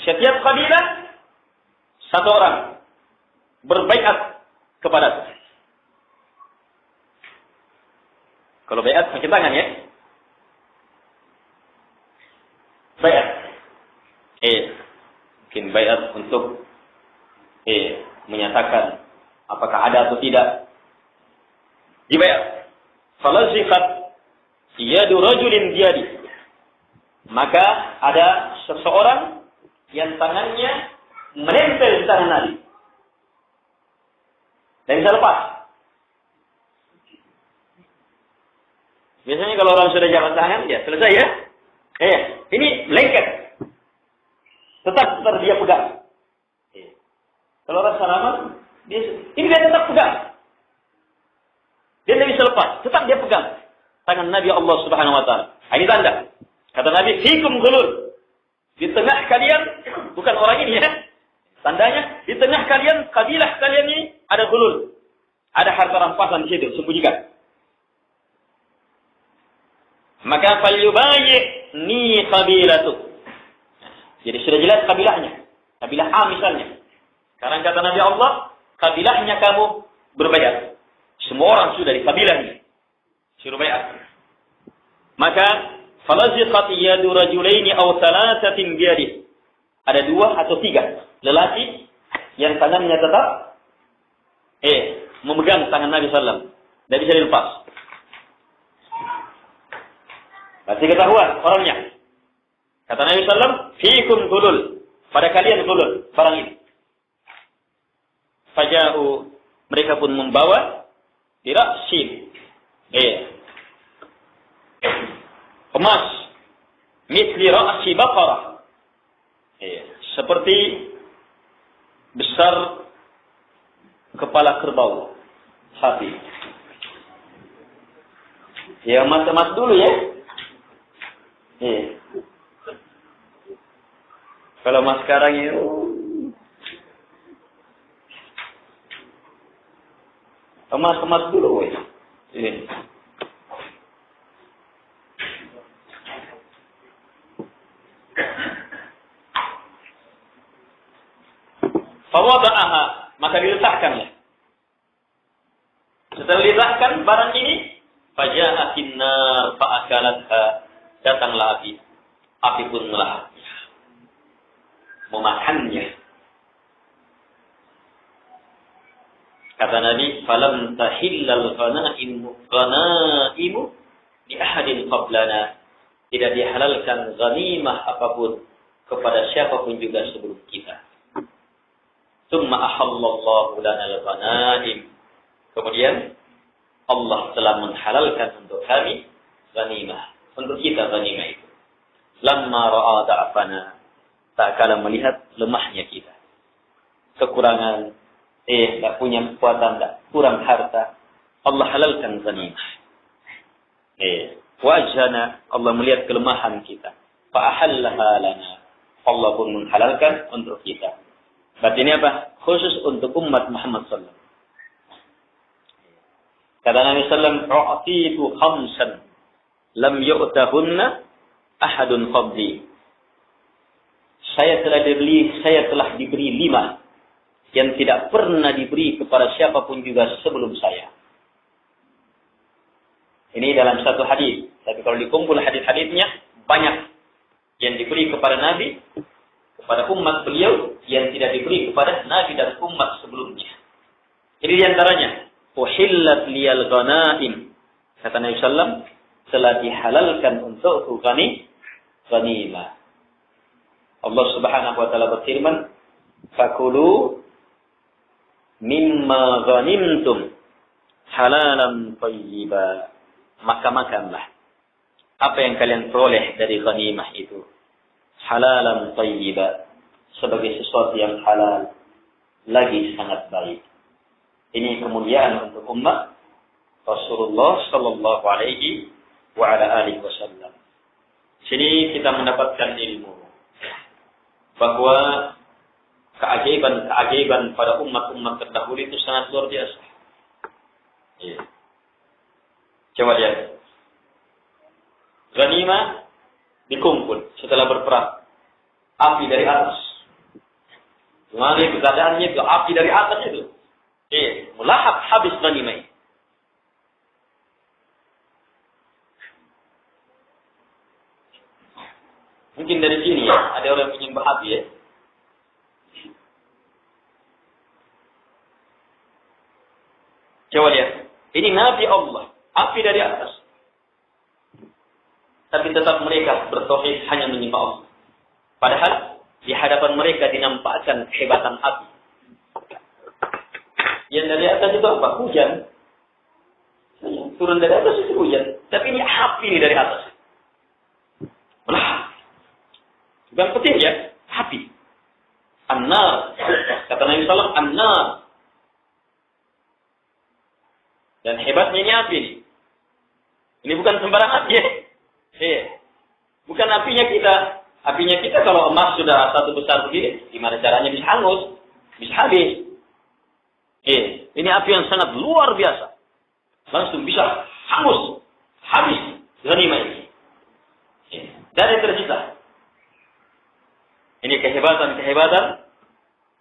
Setiap kabilah satu orang berbaiat kepadaku. Kalau baiat pakai tangan ya. Baiat. Mungkin baiat untuk menyatakan apakah ada atau tidak. Dibaiat. Falazifat yadu rajulin biyadi. Maka ada seseorang yang tangannya menempel di tangan Nabi. Dan bisa lepas. Biasanya kalau orang sudah jalan tangan, ya selesai ya. Ini lengket. Tetap dia pegang. Kalau orang salaman, ini dia tetap pegang. Dia tidak bisa lepas. Tetap dia pegang tangan Nabi Allah Subhanahu wa ta'ala. Ini tanda. Kata Nabi, fikum gulul. Di tengah kalian, bukan orang ini ya. Tandanya, di tengah kalian, kabilah kalian ini, ada gulul. Ada harta rampasan di situ, sembunyikan. Maka falyubayi'ni qabilatu. Jadi sudah jelas kabilahnya. Kabilah A misalnya. Sekarang kata Nabi Allah, kabilahnya kamu berbaiat. Semua orang sudah di kabilahnya. Suruh baiat. Maka falaziqat yadu rajulaini aw thalathatin biyadihi. Ada 2 atau 3 lelaki yang tangannya tetap memegang tangan Nabi sallallahu alaihi wasallam. Tidak bisa dilepas. Pasti ketahuan orangnya. Kata Nabi sallallahu fiikum gulul. Pada kalian gulul barang ini. Faja'u, mereka pun membawa dira'sin. Emas misli ra'si baqarah. Seperti besar kepala kerbau, sapi. Ya emas-emas dulu ya. Kalau emas sekarang ya emas dulu ya. Fawada'aha, maka diletakkannya. Setelah diletakkan barang ini, faja'atin nar fa'akalatha, datanglah api. Api pun melahapnya, memakannya. Kata Nabi, falam tahillal ghanaimu li ahadin qablana. Tidak dihalalkan ghanimah apapun kepada siapapun juga sebelum kita. Tsumma ahallallahu lana al-ghanaim. Kemudian Allah telah menghalalkan untuk kami ghanimah, untuk kita ghanimah itu. Lamma ra'a da'afana, tak kala melihat lemahnya kita, kekurangan, tak punya kekuatan, tak kurang harta, Allah halalkan ghanimah. Wajhana, Allah melihat kelemahan kita, fa'ahallaha lana, Allah pun menghalalkan untuk kita. Berarti ini apa? Khusus untuk umat Muhammad sallallahu alaihi wasallam. Kata Nabi sallallahu alaihi wasallam, "U'titu khamsan lam yu'tahunna ahadun qabli." Saya telah diberi 5 yang tidak pernah diberi kepada siapapun juga sebelum saya. Ini dalam satu hadis. Tapi kalau dikumpul hadis-hadisnya banyak yang diberi kepada Nabi, kepada umat beliau yang tidak diberi kepada Nabi dan umat sebelumnya. Jadi diantaranya, uhillat liyal ghanaim. Kata Nabi sallam, telah dihalalkan untukku ghanimah. Allah Subhanahu wa taala berfirman, "Fakulu mimma ghanimtum halalan thayyiba." Maka makanlah apa yang kalian peroleh dari ghanimah itu, halalan thayyiba, sebagai sesuatu yang halal lagi sangat baik. Ini kemuliaan untuk umat Rasulullah sallallahu alaihi wa ala alihi wasallam. Sini kita mendapatkan ilmu bahwa keajaiban pada umat-umat terdahulu itu sangat luar biasa. Ya. Coba lihat. Ghanimah dikumpul setelah berperang. Api dari atas. Mengalir keadaannya itu api dari atas itu. Melahap habis ghanimah. Mungkin dari sini ya, ada orang yang menyembah api ya. Coba lihat. Ini Nabi Allah. Api dari atas. Tapi tetap mereka bertauhid hanya menyembah Allah. Padahal di hadapan mereka dinampakkan kehebatan api. Yang dari atas itu apa? Hujan. Turun dari atas itu hujan. Tapi ini api ini dari atas. Nah, bukan petir ya, api. An-nar. Kata Nabi sallallahu an-nar. Dan hebatnya ini api ini. Ini bukan sembarang api ya. Bukan apinya kita. Apinya kita kalau emas sudah satu besar begini, gimana caranya bisa hangus? Bisa habis. Ini api yang sangat luar biasa. Langsung bisa hangus. Habis. Ghanimah ini. Dan yang tersisa. Ini kehebatan-kehebatan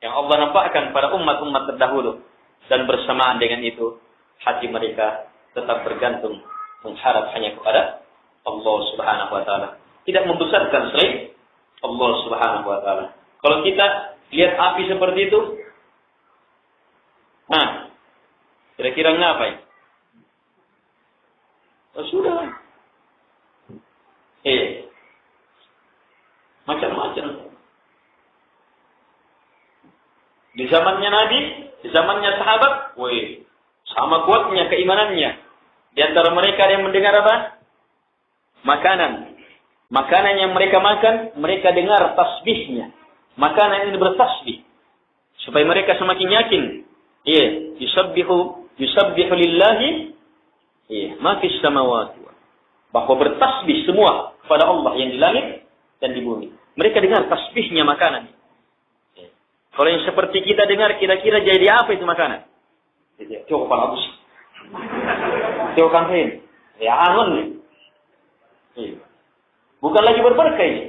yang Allah nampakkan pada umat-umat terdahulu. Dan bersamaan dengan itu, hati mereka tetap bergantung, mengharap hanya kepada Allah Subhanahu wa taala. Tidak membesarkan selain Allah Subhanahu wa taala. Kalau kita lihat api seperti itu, nah, kira-kira ngapain? Oh, sudah. Macam-macam. Di zamannya Nabi, di zamannya sahabat, sama kuatnya keimanannya. Di antara mereka yang mendengar apa? Makanan. Makanan yang mereka makan, mereka dengar tasbihnya. Makanan ini bertasbih. Supaya mereka semakin yakin. Yusabbihu lillahi ma fis samawati. Bahwa bertasbih semua kepada Allah yang di langit dan di bumi. Mereka dengar tasbihnya makanan. Kalau yang seperti kita dengar, kira-kira jadi apa itu makanan? Coba kepala bus. Coba kantin. Ya angon nih. Bukan lagi berberkah ini.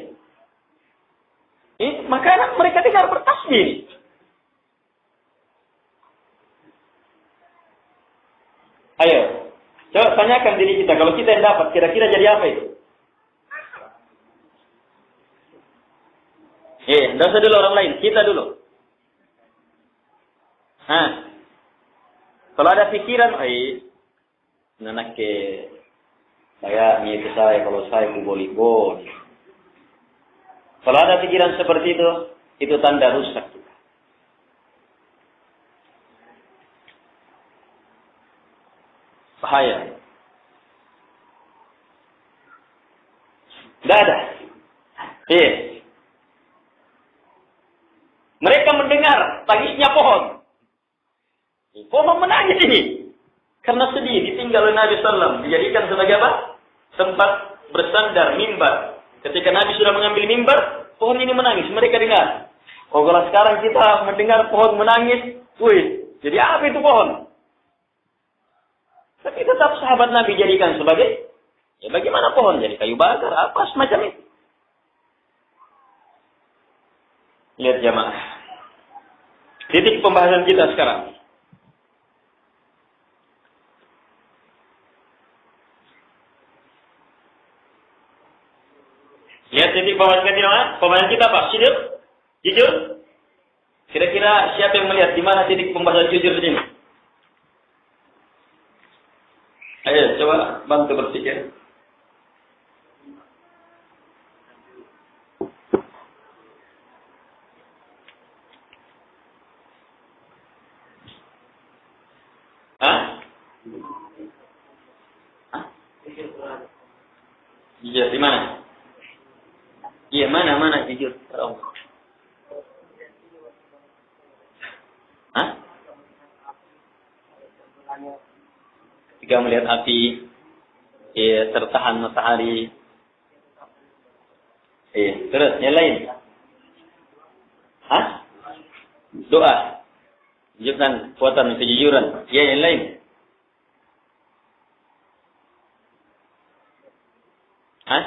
Makanan mereka dengar bertasbih. Ayo, coba tanyakan diri kita. Kalau kita yang dapat, kira-kira jadi apa itu? Tidak usah dulu orang lain. Kita dulu. Kalau ada pikiran, nanak ke saya, ni ke saya, kalau saya boleh. Kalau ada pikiran seperti itu tanda rusak. Bahaya. Tidak ada. Mereka mendengar tangisnya pohon. Pohon menangis ini. Karena sedih ditinggal oleh Nabi SAW. Dijadikan sebagai apa? Tempat bersandar, mimbar. Ketika Nabi sudah mengambil mimbar, pohon ini menangis. Mereka dengar. Kalau sekarang kita mendengar pohon menangis, jadi apa itu pohon? tetap sahabat Nabi jadikan sebagai, ya bagaimana pohon jadi kayu bakar, apa semacam itu. Lihat jamaah. Titik pembahasan kita sekarang. Lihat titik pembahasan kita apa? Sidq? Jujur? Kira-kira siapa yang melihat di mana titik pembahasan jujur di sini? Ayo, coba bantu berpikir. Hah? Jujur di mana? Iya, mana jujur? Hah? Ketika melihat api, tertahan matahari. Terus yang lain? Hah? Doa. Tunjukkan kekuatan kejujuran. Ya, yang lain? Hah?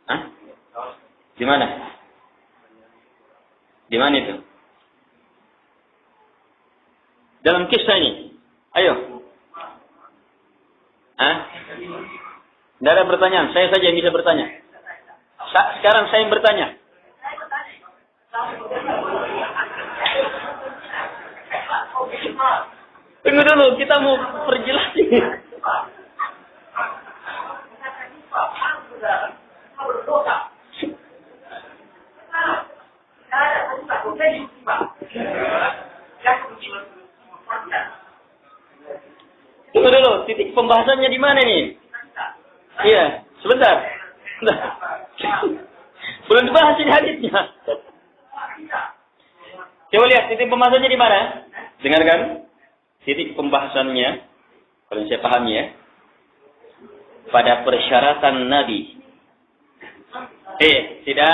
Hah? Di mana? Di mana itu? Dalam kisah ini. Ayo. Hah? Tidak ada pertanyaan. Saya saja yang bisa bertanya. Sekarang saya yang bertanya. Tunggu dulu, kita mau perjelas ini. Tunggu dulu, titik pembahasannya di mana nih? Iya, sebentar. Belum dibahas ini hadisnya. Coba lihat titik pembahasannya di mana? Dengarkan. Titik pembahasannya, kalau saya pahami ya, pada persyaratan Nabi. Tidak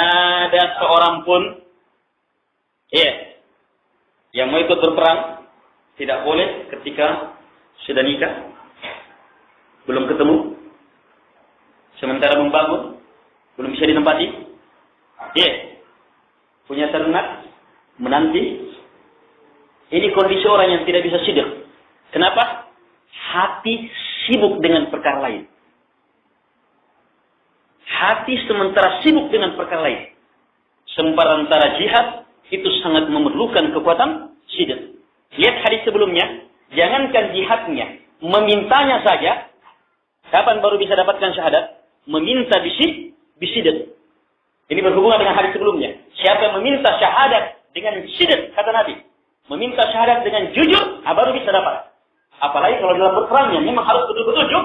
ada seorang pun yang mau ikut berperang, tidak boleh ketika sudah nikah, belum ketemu, sementara membangun, belum bisa ditempati, punya ternak, menanti. Ini kondisi orang yang tidak bisa sidq. Kenapa? Hati sibuk dengan perkara lain. Hati sementara sibuk dengan perkara lain. Sementara jihad itu sangat memerlukan kekuatan sidq. Lihat hadis sebelumnya. Jangankan jihadnya, memintanya saja. Kapan baru bisa dapatkan syahadat? Meminta bisidq. Ini berhubungan dengan hadis sebelumnya. Siapa yang meminta syahadat dengan sidq, kata Nabi. Meminta syahadat dengan jujur, baru bisa dapat. Apalagi kalau dalam berperangnya, memang harus betul-betul jujur.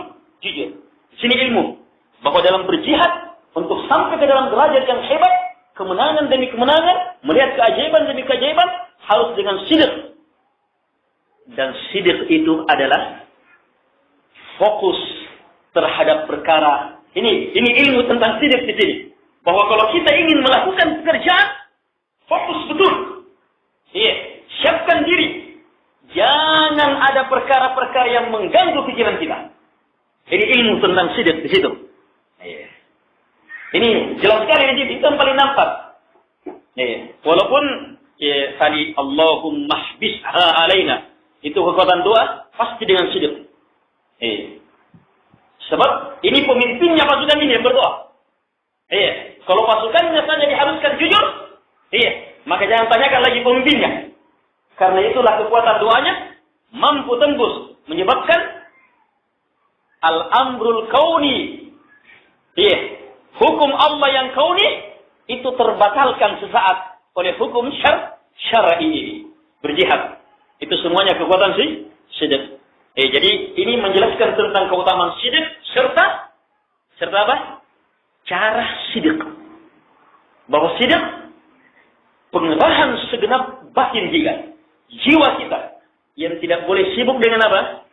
Di sini ilmu. Bahwa dalam berjihad, untuk sampai ke dalam derajat yang hebat, kemenangan demi kemenangan, melihat keajaiban demi keajaiban, harus dengan sidq. Dan sidq itu adalah fokus terhadap perkara. Ini ilmu tentang sidq di sini. Bahwa kalau kita ingin melakukan pekerjaan, fokus betul. Siapkan diri. Jangan ada perkara-perkara yang mengganggu pikiran kita. Ini ilmu tentang sidq di situ. Ini jelas sekali di situ, itu yang paling nampak. Walaupun tadi Allahumma hbisha alaina, itu kekuatan doa pasti dengan sidq. Sebab ini pemimpinnya pasukan ini yang berdoa. Kalau pasukannya saja diharuskan jujur, maka jangan tanyakan lagi pemimpinnya. Karena itulah kekuatan doanya mampu tembus menyebabkan al-amrul kauni. Hukum Allah yang kauni itu terbatalkan sesaat oleh hukum syar'i. Berjihad. Itu semuanya kekuatan sidq. Jadi ini menjelaskan tentang keutamaan sidq serta apa? Cara sidq. Bahwa sidq pengerahan segenap batin jiwa kita yang tidak boleh sibuk dengan apa?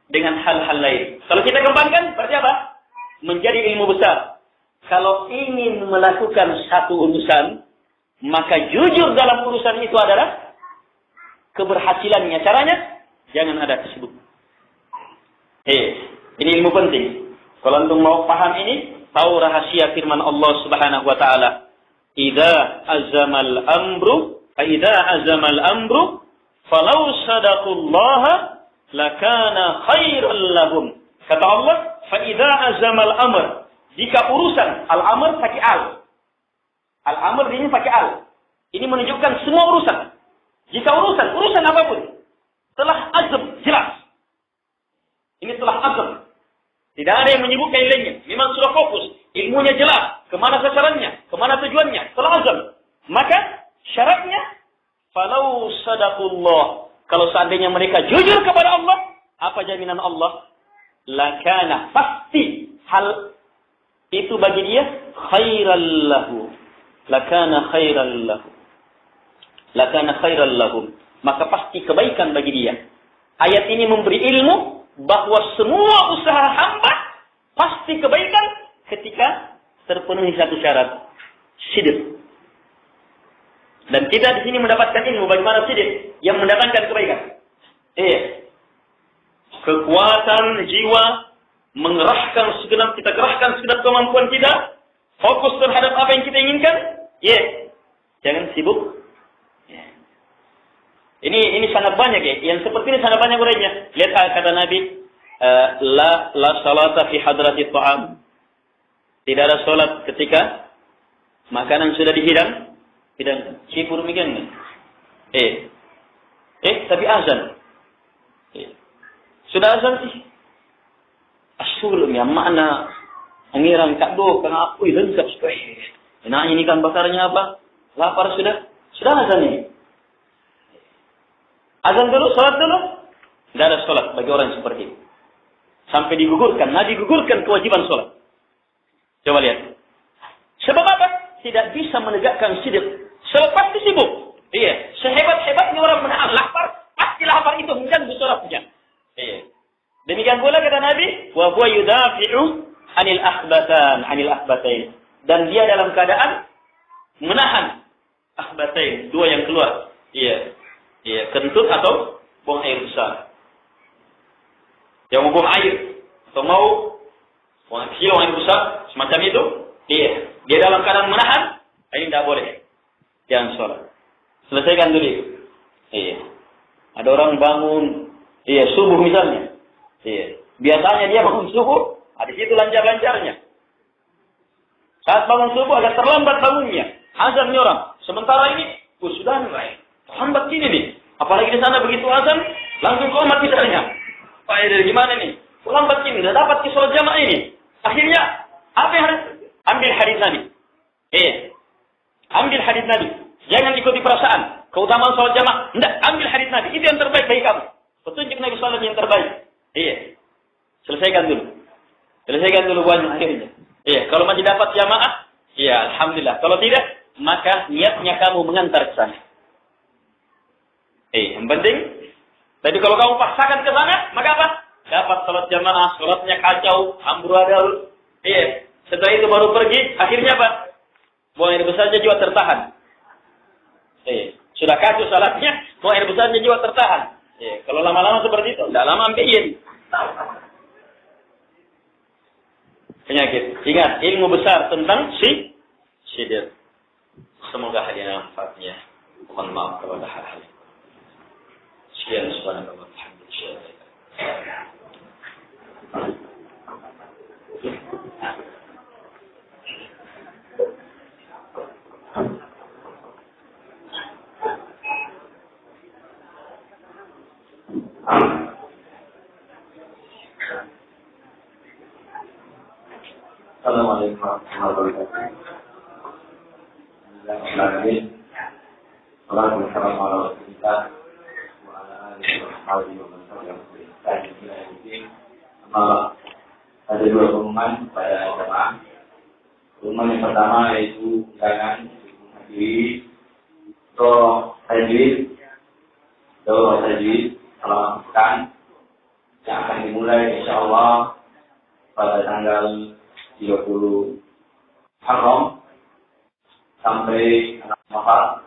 Dengan hal-hal lain. Kalau kita kembangkan, berarti apa? Menjadi ilmu besar. Kalau ingin melakukan satu urusan, maka jujur dalam urusan itu adalah keberhasilannya. Caranya, jangan ada kesibukan. Ini ilmu penting. Kalau antum mau paham ini, tahu rahasia firman Allah Subhanahu wa taala, "Idza azamal amru, falau sadaqullaha lakana khairal lahum." Kata Allah, "Fa idza azamal amr." Jika urusan, al-amr pakai al. Al-amr ini pakai al. Ini menunjukkan semua urusan. Jika urusan apapun telah azam, jelas. Ini telah azam. Tidak ada yang menyebutkan yang lainnya. Memang sudah fokus. Ilmunya jelas. Kemana sasarannya. Kemana tujuannya. Telah azam. Maka syaratnya. Falau sadaqullah. Kalau seandainya mereka jujur kepada Allah. Apa jaminan Allah? Lakana. Pasti hal itu bagi dia. Khairal lahu. Lakana khairal lahu. Lakana khairal lahum. Maka pasti kebaikan bagi dia. Ayat ini memberi ilmu bahwa semua usaha hamba pasti kebaikan ketika terpenuhi satu syarat, sidq. Dan kita di sini mendapatkan ilmu bagaimana sidq yang mendatangkan kebaikan. Kekuatan jiwa mengerahkan segenap kemampuan kita, fokus terhadap apa yang kita inginkan. Jangan sibuk. Ini sangat banyak ya. Yang seperti ini sangat banyak urainya. Lihat kata Nabi, la salata fi hadrati ta'am. Tidak ada salat ketika makanan sudah dihidangkan. Cipur demikian. Tapi azan. Sudah azan sih. Asul ya makna ngirang kak do kang aku lengkap sekali. Nah ini kan bakarnya apa? Lapar sudah azan ini. Azan dulu, sholat dulu. Tidak ada sholat bagi orang seperti itu. Sampai digugurkan. Nabi gugurkan kewajiban sholat. Coba lihat. Sebab apa? Tidak bisa menegakkan sidq. Sebab pasti sibuk. Sehebat-hebatnya orang menahan lapar. Pasti lapar itu mengganggu sholatnya. Demikian pula kata Nabi. Wa huwa yudafi'u anil akhbatain. Dan dia dalam keadaan menahan akhbatain. Dua yang keluar. Kentut atau buang air besar. Yang mau buang air atau mau buang air besar semacam itu, dia dalam keadaan menahan, ini tidak boleh. Jangan sholat. Selesaikan dulu. Ada orang bangun, subuh misalnya. Biasanya dia bangun subuh, di situ lancar-lancarnya. Saat bangun subuh agak terlambat bangunnya, azan orang. Sementara ini, sudah mulai. Lambat gini nih. Apalagi di sana begitu azan, langsung komat misalnya. Pak dari gimana nih? Lambat gini, udah dapat ke sholat jamaah ini. Akhirnya, apa yang harus? Ambil hadis Nabi. Ambil hadis Nabi. Jangan ikuti perasaan. Keutamaan sholat jamaah. Tidak, ambil hadis Nabi. Itu yang terbaik bagi kamu. Petunjuk Nabi SAW yang terbaik. Selesaikan dulu buahnya akhirnya. Kalau masih dapat jamaah, alhamdulillah. Kalau tidak, maka niatnya kamu mengantar ke sana. Yang penting, tadi kalau kamu paksakan ke sana, maka apa? Dapat sholat jamaah, sholatnya kacau, amburadul. Setelah itu baru pergi, akhirnya apa? Buang air besarnya juga tertahan. Sudah kacau sholatnya, buang air besarnya juga tertahan. Kalau lama-lama seperti itu, tidak lama ambil penyakit. Ingat, ilmu besar tentang sidq. Semoga hadiah manfaatnya. Mohon maaf kepada hal-hal. Sekian subhanallah walhamdulillah. Assalamualaikum warahmatullahi wabarakatuh. Assalamualaikum ada dua pengumuman pada jemaah. Pengumuman yang pertama yaitu undangan menghadiri doa tajwid selama pekan yang akan dimulai insyaallah pada tanggal 30 Muharram sampai 6 Muharram